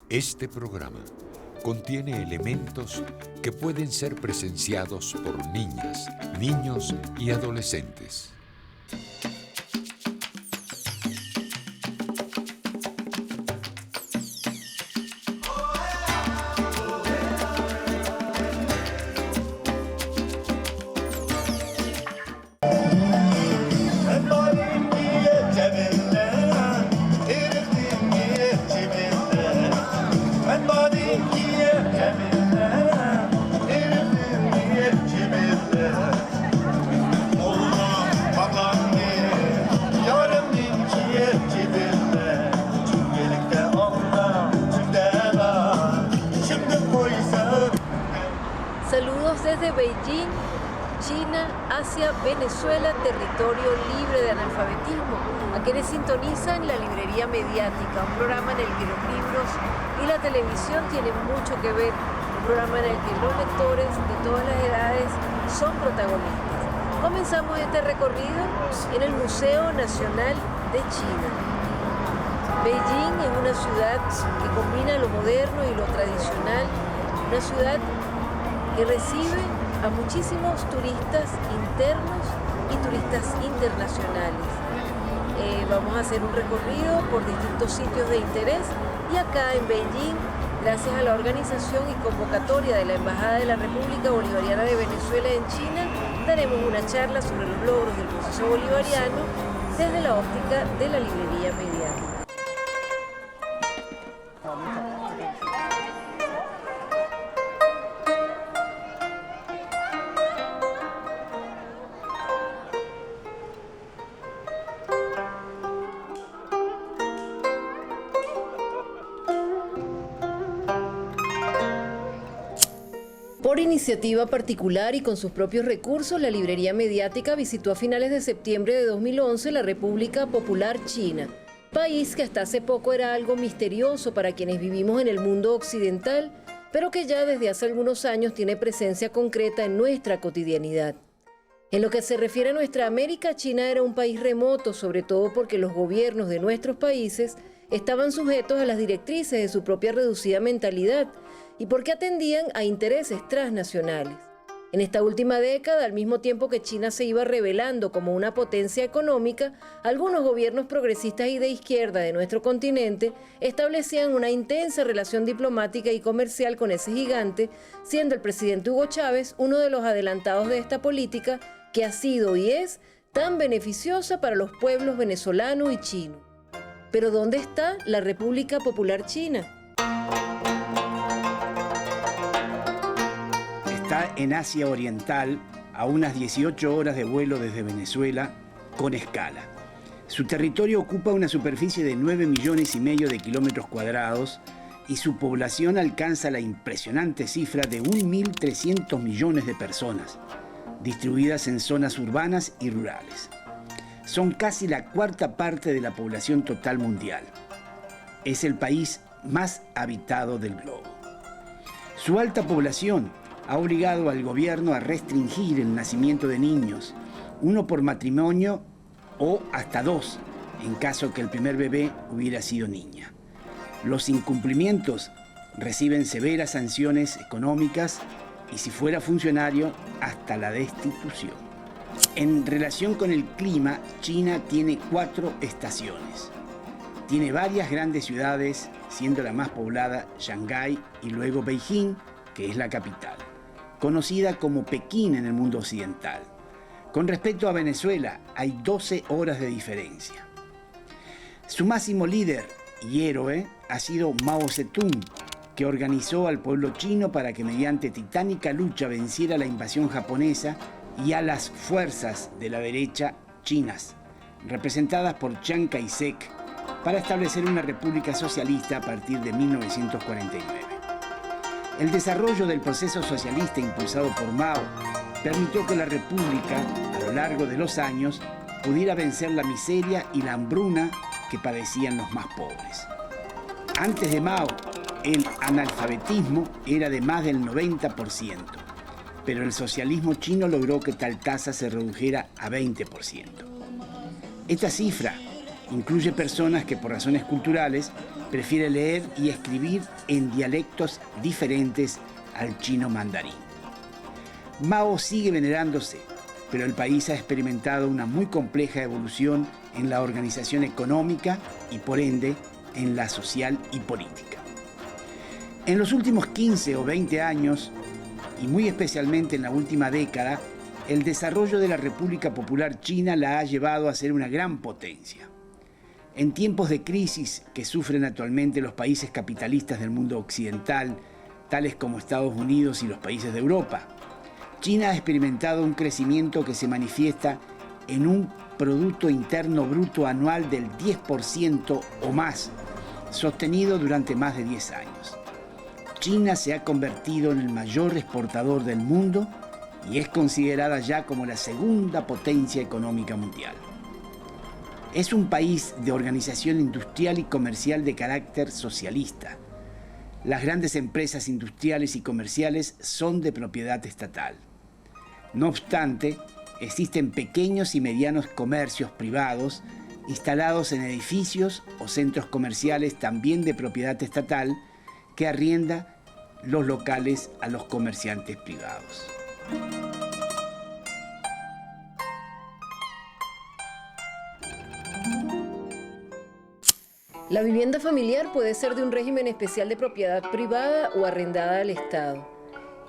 Este programa contiene elementos que pueden ser presenciados por niñas, niños y adolescentes. Saludos desde Beijing, China, hacia Venezuela, territorio libre de analfabetismo, a quienes sintonizan la librería mediática, un programa en el que los libros y la televisión tienen mucho que ver, un programa en el que los lectores de todas las edades son protagonistas. Comenzamos este recorrido en el Museo Nacional de China. Beijing es una ciudad que combina lo moderno y lo tradicional, una ciudad que recibe a muchísimos turistas internos y turistas internacionales. Vamos a hacer un recorrido por distintos sitios de interés y acá en Beijing, gracias a la organización y convocatoria de la Embajada de la República Bolivariana de Venezuela en China, daremos una charla sobre los logros del proceso bolivariano desde la óptica de la librería mediática. Por iniciativa particular y con sus propios recursos, la librería mediática visitó a finales de septiembre de 2011 la República Popular China, país que hasta hace poco era algo misterioso para quienes vivimos en el mundo occidental, pero que ya desde hace algunos años tiene presencia concreta en nuestra cotidianidad. En lo que se refiere a nuestra América, China era un país remoto, sobre todo porque los gobiernos de nuestros países estaban sujetos a las directrices de su propia reducida mentalidad, y porque atendían a intereses transnacionales. En esta última década, al mismo tiempo que China se iba revelando como una potencia económica, algunos gobiernos progresistas y de izquierda de nuestro continente establecían una intensa relación diplomática y comercial con ese gigante, siendo el presidente Hugo Chávez uno de los adelantados de esta política que ha sido y es tan beneficiosa para los pueblos venezolano y chino. Pero ¿dónde está la República Popular China? Está en Asia Oriental, a unas 18 horas de vuelo desde Venezuela, con escala. Su territorio ocupa una superficie de 9,5 millones de kilómetros cuadrados y su población alcanza la impresionante cifra de 1.300 millones de personas, distribuidas en zonas urbanas y rurales. Son casi la cuarta parte de la población total mundial. Es el país más habitado del globo. Su alta población ha obligado al gobierno a restringir el nacimiento de niños, uno por matrimonio o hasta dos, en caso que el primer bebé hubiera sido niña. Los incumplimientos reciben severas sanciones económicas y, si fuera funcionario, hasta la destitución. En relación con el clima, China tiene 4 estaciones. Tiene varias grandes ciudades, siendo la más poblada Shanghái y luego Beijing, que es la capital, conocida como Pekín en el mundo occidental. Con respecto a Venezuela, hay 12 horas de diferencia. Su máximo líder y héroe ha sido Mao Zedong, que organizó al pueblo chino para que mediante titánica lucha venciera la invasión japonesa y a las fuerzas de la derecha chinas, representadas por Chiang Kai-shek, para establecer una república socialista a partir de 1949. El desarrollo del proceso socialista impulsado por Mao permitió que la República, a lo largo de los años, pudiera vencer la miseria y la hambruna que padecían los más pobres. Antes de Mao, el analfabetismo era de más del 90%, pero el socialismo chino logró que tal tasa se redujera a 20%. Esta cifra incluye personas que por razones culturales prefiere leer y escribir en dialectos diferentes al chino mandarín. Mao sigue venerándose, pero el país ha experimentado una muy compleja evolución en la organización económica y, por ende, en la social y política. En los últimos 15 o 20 años, y muy especialmente en la última década, el desarrollo de la República Popular China la ha llevado a ser una gran potencia. En tiempos de crisis que sufren actualmente los países capitalistas del mundo occidental, tales como Estados Unidos y los países de Europa, China ha experimentado un crecimiento que se manifiesta en un Producto Interno Bruto anual del 10% o más, sostenido durante más de 10 años. China se ha convertido en el mayor exportador del mundo y es considerada ya como la segunda potencia económica mundial. Es un país de organización industrial y comercial de carácter socialista. Las grandes empresas industriales y comerciales son de propiedad estatal. No obstante, existen pequeños y medianos comercios privados instalados en edificios o centros comerciales también de propiedad estatal que arrienda los locales a los comerciantes privados. La vivienda familiar puede ser de un régimen especial de propiedad privada o arrendada al Estado.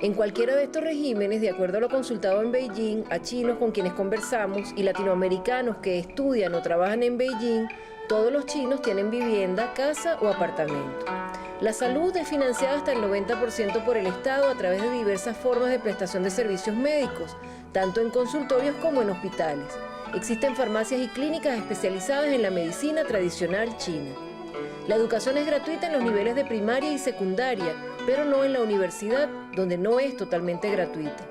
En cualquiera de estos regímenes, de acuerdo a lo consultado en Beijing, a chinos con quienes conversamos y latinoamericanos que estudian o trabajan en Beijing, todos los chinos tienen vivienda, casa o apartamento. La salud es financiada hasta el 90% por el Estado a través de diversas formas de prestación de servicios médicos, tanto en consultorios como en hospitales. Existen farmacias y clínicas especializadas en la medicina tradicional china. La educación es gratuita en los niveles de primaria y secundaria, pero no en la universidad, donde no es totalmente gratuita.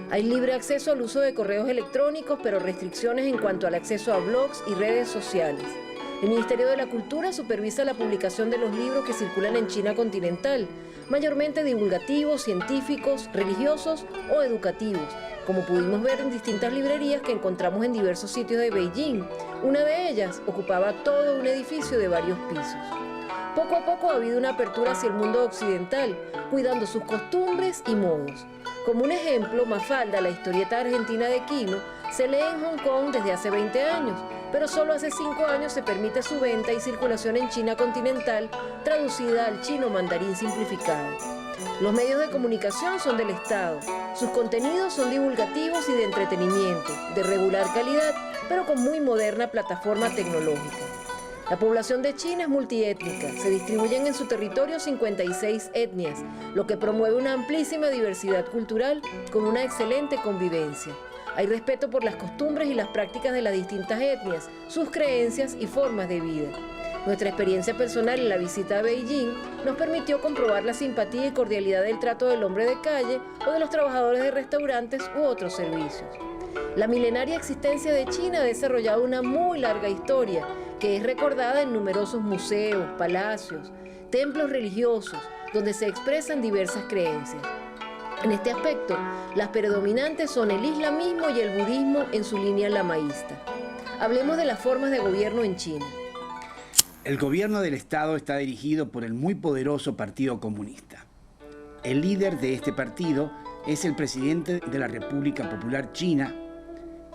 Hay libre acceso al uso de correos electrónicos, pero restricciones en cuanto al acceso a blogs y redes sociales. El Ministerio de la Cultura supervisa la publicación de los libros que circulan en China continental, mayormente divulgativos, científicos, religiosos o educativos, como pudimos ver en distintas librerías que encontramos en diversos sitios de Beijing. Una de ellas ocupaba todo un edificio de varios pisos. Poco a poco ha habido una apertura hacia el mundo occidental, cuidando sus costumbres y modos. Como un ejemplo, Mafalda, la historieta argentina de Quino, se lee en Hong Kong desde hace 20 años, pero solo hace 5 años se permite su venta y circulación en China continental, traducida al chino mandarín simplificado. Los medios de comunicación son del Estado. Sus contenidos son divulgativos y de entretenimiento, de regular calidad, pero con muy moderna plataforma tecnológica. La población de China es multiétnica. Se distribuyen en su territorio 56 etnias, lo que promueve una amplísima diversidad cultural con una excelente convivencia. Hay respeto por las costumbres y las prácticas de las distintas etnias, sus creencias y formas de vida. Nuestra experiencia personal en la visita a Beijing nos permitió comprobar la simpatía y cordialidad del trato del hombre de calle o de los trabajadores de restaurantes u otros servicios. La milenaria existencia de China ha desarrollado una muy larga historia que es recordada en numerosos museos, palacios, templos religiosos, donde se expresan diversas creencias. En este aspecto, las predominantes son el islamismo y el budismo en su línea lamaísta. Hablemos de las formas de gobierno en China. El gobierno del Estado está dirigido por el muy poderoso Partido Comunista. El líder de este partido es el presidente de la República Popular China,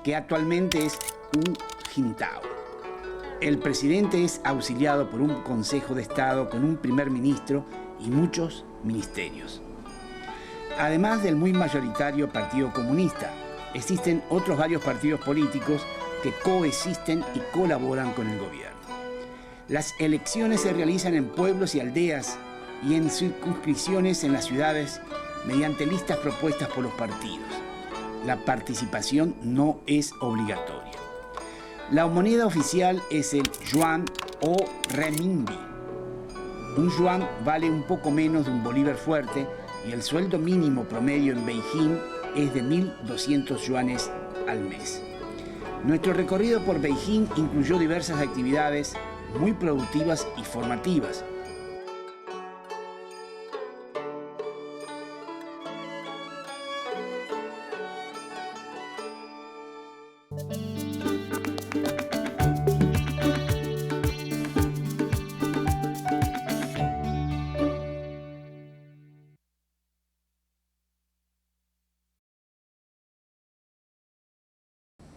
que actualmente es Hu Jintao. El presidente es auxiliado por un Consejo de Estado con un primer ministro y muchos ministerios. Además del muy mayoritario Partido Comunista, existen otros varios partidos políticos que coexisten y colaboran con el gobierno. Las elecciones se realizan en pueblos y aldeas y en circunscripciones en las ciudades mediante listas propuestas por los partidos. La participación no es obligatoria. La moneda oficial es el yuan o renminbi. Un yuan vale un poco menos de un bolívar fuerte y el sueldo mínimo promedio en Beijing es de 1.200 yuanes al mes. Nuestro recorrido por Beijing incluyó diversas actividades muy productivas y formativas.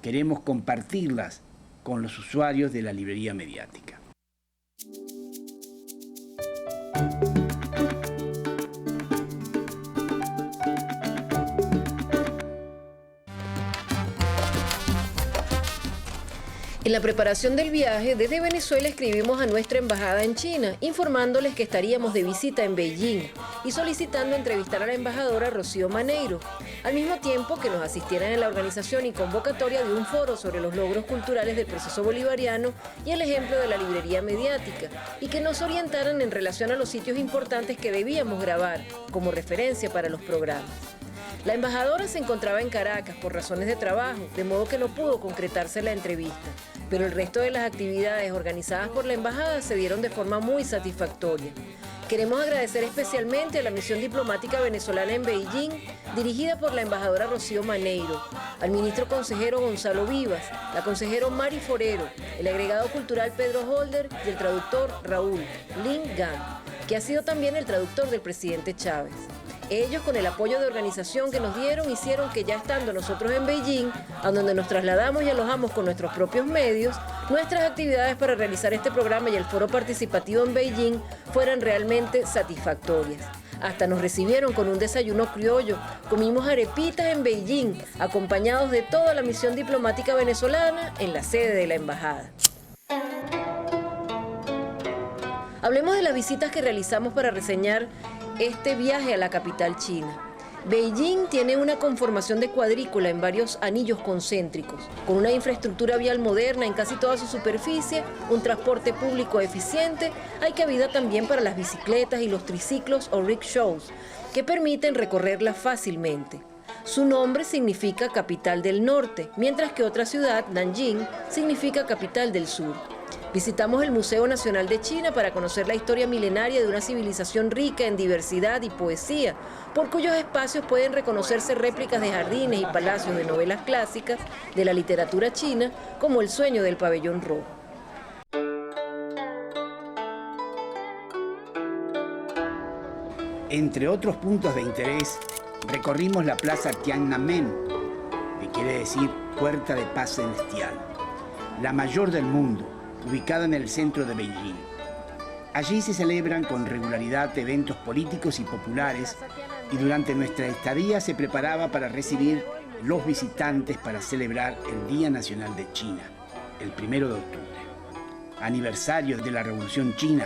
queremos compartirlas con los usuarios de la librería mediática. En la preparación del viaje, desde Venezuela escribimos a nuestra embajada en China, informándoles que estaríamos de visita en Beijing y solicitando entrevistar a la embajadora Rocío Maneiro, al mismo tiempo que nos asistieran en la organización y convocatoria de un foro sobre los logros culturales del proceso bolivariano y el ejemplo de la librería mediática, y que nos orientaran en relación a los sitios importantes que debíamos grabar como referencia para los programas. La embajadora se encontraba en Caracas por razones de trabajo, de modo que no pudo concretarse la entrevista, pero el resto de las actividades organizadas por la embajada se dieron de forma muy satisfactoria. Queremos agradecer especialmente a la misión diplomática venezolana en Beijing, dirigida por la embajadora Rocío Maneiro, al ministro consejero Gonzalo Vivas, la consejero Mari Forero, el agregado cultural Pedro Holder y el traductor Raúl Lin Gan, que ha sido también el traductor del presidente Chávez. Ellos, con el apoyo de organización que nos dieron, hicieron que ya estando nosotros en Beijing, a donde nos trasladamos y alojamos con nuestros propios medios, nuestras actividades para realizar este programa y el foro participativo en Beijing fueran realmente satisfactorias. Hasta nos recibieron con un desayuno criollo, comimos arepitas en Beijing, acompañados de toda la misión diplomática venezolana en la sede de la embajada. Hablemos de las visitas que realizamos para reseñar este viaje a la capital china. Beijing tiene una conformación de cuadrícula en varios anillos concéntricos, con una infraestructura vial moderna en casi toda su superficie, un transporte público eficiente, hay cabida también para las bicicletas y los triciclos o rickshaws, que permiten recorrerla fácilmente. Su nombre significa capital del norte, mientras que otra ciudad, Nanjing, significa capital del sur. Visitamos el Museo Nacional de China para conocer la historia milenaria de una civilización rica en diversidad y poesía, por cuyos espacios pueden reconocerse réplicas de jardines y palacios de novelas clásicas de la literatura china, como El sueño del pabellón rojo. Entre otros puntos de interés, recorrimos la plaza Tiananmen, que quiere decir Puerta de Paz Celestial, la mayor del mundo, ubicada en el centro de Beijing. Allí se celebran con regularidad eventos políticos y populares, y durante nuestra estadía se preparaba para recibir los visitantes para celebrar el Día Nacional de China, el 1 de octubre, aniversario de la Revolución China,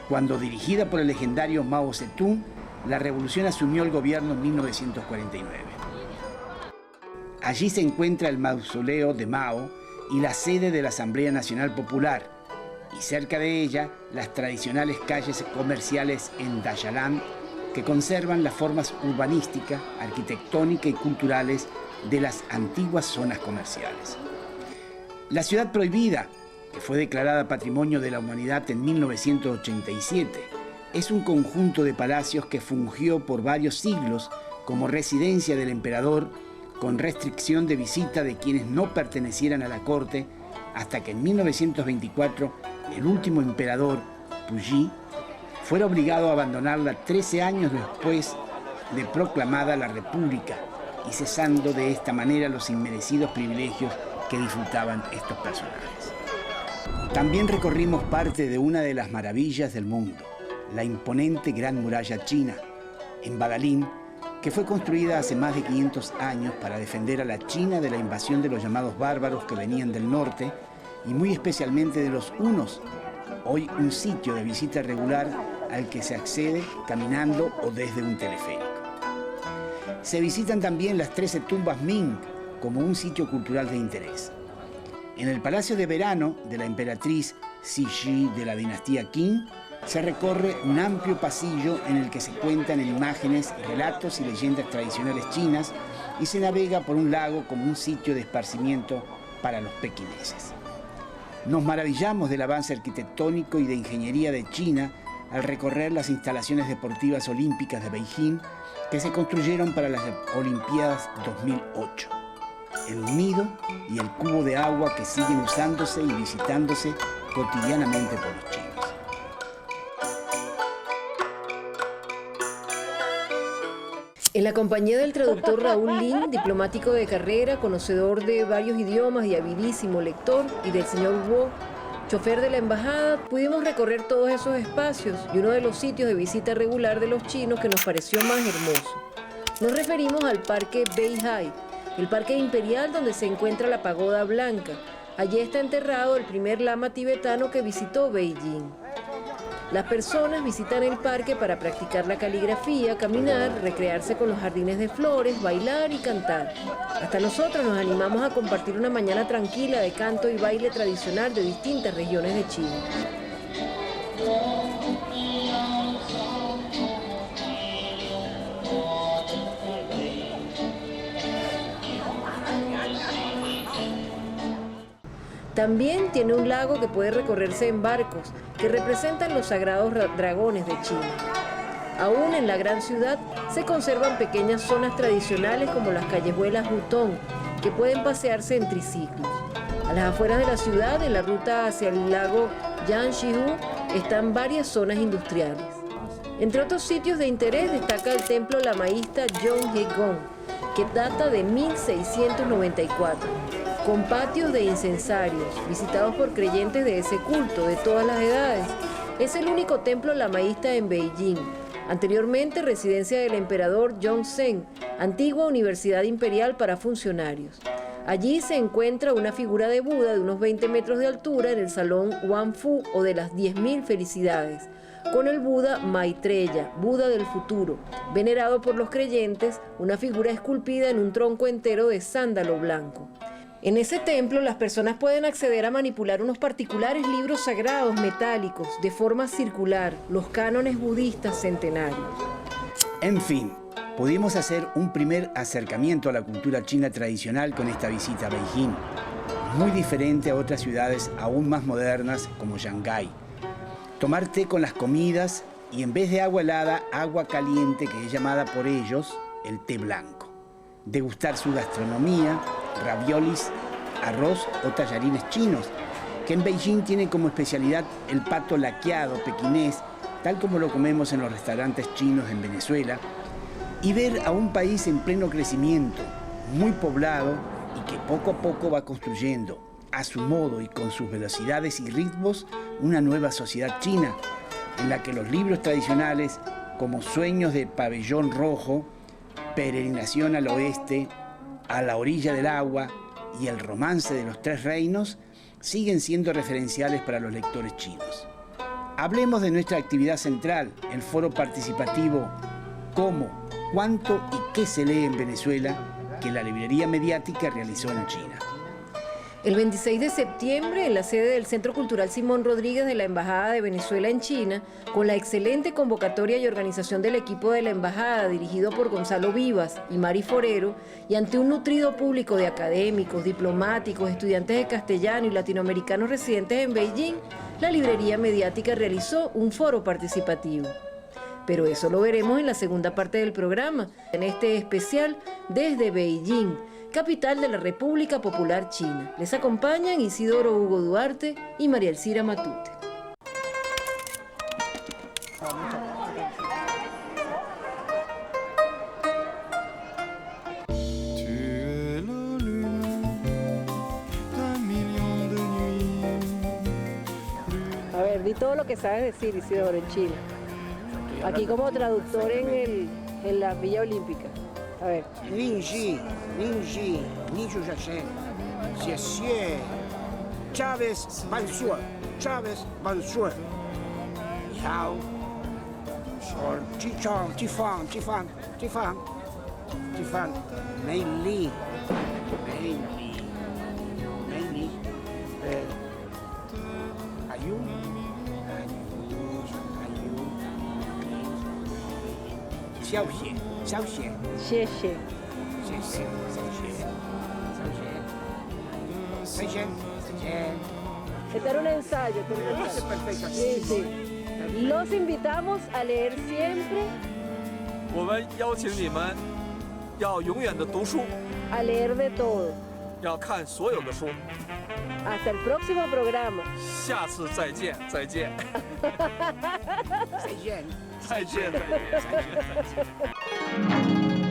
cuando, dirigida por el legendario Mao Zedong, la revolución asumió el gobierno en 1949. Allí se encuentra el mausoleo de Mao y la sede de la Asamblea Nacional Popular, y cerca de ella las tradicionales calles comerciales en Dayalan, que conservan las formas urbanísticas, arquitectónicas y culturales de las antiguas zonas comerciales. La ciudad prohibida, que fue declarada Patrimonio de la Humanidad en 1987, es un conjunto de palacios que fungió por varios siglos como residencia del emperador, con restricción de visita de quienes no pertenecieran a la corte, hasta que en 1924 el último emperador, Puyi, fuera obligado a abandonarla 13 años después de proclamada la República, y cesando de esta manera los inmerecidos privilegios que disfrutaban estos personajes. También recorrimos parte de una de las maravillas del mundo, la imponente Gran Muralla China, en Badalín, que fue construida hace más de 500 años para defender a la China de la invasión de los llamados bárbaros que venían del norte, y muy especialmente de los hunos, hoy un sitio de visita regular al que se accede caminando o desde un teleférico. Se visitan también las 13 tumbas Ming como un sitio cultural de interés. En el Palacio de Verano de la emperatriz Cixi de la dinastía Qing, se recorre un amplio pasillo en el que se cuentan en imágenes, relatos y leyendas tradicionales chinas, y se navega por un lago como un sitio de esparcimiento para los pequineses. Nos maravillamos del avance arquitectónico y de ingeniería de China al recorrer las instalaciones deportivas olímpicas de Beijing, que se construyeron para las Olimpiadas 2008. El nido y el cubo de agua que siguen usándose y visitándose cotidianamente por los chinos. En la compañía del traductor Raúl Lin, diplomático de carrera, conocedor de varios idiomas y habilísimo lector, y del señor Wu, chofer de la embajada, pudimos recorrer todos esos espacios y uno de los sitios de visita regular de los chinos que nos pareció más hermoso. Nos referimos al Parque Beihai, el parque imperial donde se encuentra la Pagoda Blanca. Allí está enterrado el primer lama tibetano que visitó Beijing. Las personas visitan el parque para practicar la caligrafía, caminar, recrearse con los jardines de flores, bailar y cantar. Hasta nosotros nos animamos a compartir una mañana tranquila de canto y baile tradicional de distintas regiones de China. También tiene un lago que puede recorrerse en barcos, que representan los sagrados dragones de China. Aún en la gran ciudad se conservan pequeñas zonas tradicionales como las callejuelas Hutong, que pueden pasearse en triciclos. A las afueras de la ciudad, en la ruta hacia el lago Yanshihu, están varias zonas industriales. Entre otros sitios de interés destaca el templo lamaísta Yonghe-gong, que data de 1694. Con patios de incensarios, visitados por creyentes de ese culto de todas las edades. Es el único templo lamaísta en Beijing. Anteriormente residencia del emperador Yongzheng, antigua universidad imperial para funcionarios. Allí se encuentra una figura de Buda de unos 20 metros de altura en el salón Wanfu o de las 10.000 felicidades, con el Buda Maitreya, Buda del futuro, venerado por los creyentes, una figura esculpida en un tronco entero de sándalo blanco. En ese templo las personas pueden acceder a manipular unos particulares libros sagrados metálicos de forma circular, los cánones budistas centenarios. En fin, pudimos hacer un primer acercamiento a la cultura china tradicional con esta visita a Beijing, muy diferente a otras ciudades aún más modernas como Shanghái. Tomar té con las comidas y en vez de agua helada, agua caliente que es llamada por ellos el té blanco. Degustar su gastronomía, raviolis, arroz o tallarines chinos, que en Beijing tiene como especialidad el pato laqueado pequinés, tal como lo comemos en los restaurantes chinos en Venezuela, y ver a un país en pleno crecimiento, muy poblado y que poco a poco va construyendo, a su modo y con sus velocidades y ritmos, una nueva sociedad china, en la que los libros tradicionales, como Sueños del Pabellón Rojo, Peregrinación al Oeste, A la orilla del agua y El romance de los tres reinos, siguen siendo referenciales para los lectores chinos. Hablemos de nuestra actividad central, el foro participativo Cómo, cuánto y qué se lee en Venezuela, que la librería mediática realizó en China. El 26 de septiembre, en la sede del Centro Cultural Simón Rodríguez de la Embajada de Venezuela en China, con la excelente convocatoria y organización del equipo de la Embajada, dirigido por Gonzalo Vivas y Mari Forero, y ante un nutrido público de académicos, diplomáticos, estudiantes de castellano y latinoamericanos residentes en Beijing, la librería mediática realizó un foro participativo. Pero eso lo veremos en la segunda parte del programa, en este especial Desde Beijing, capital de la República Popular China. Les acompañan Isidoro Hugo Duarte y María Elcira Matute. A ver, di todo lo que sabes decir, Isidoro, en China. Aquí como traductor en la Villa Olímpica. A ver. Ninji, Ninju Yashen, Xie, Chávez Bansue, Yao, or Chichong, Chifang, Mei Li, Ayun, Xiaoxie. 谢谢。Este era un ensayo. Sí, sí. Los invitamos a leer siempre. 我们邀请你们要永远的读书， A leer de todo. 要看所有的书。 Hasta el próximo programa. 下次再见，再见。再见。再见，再见，再见。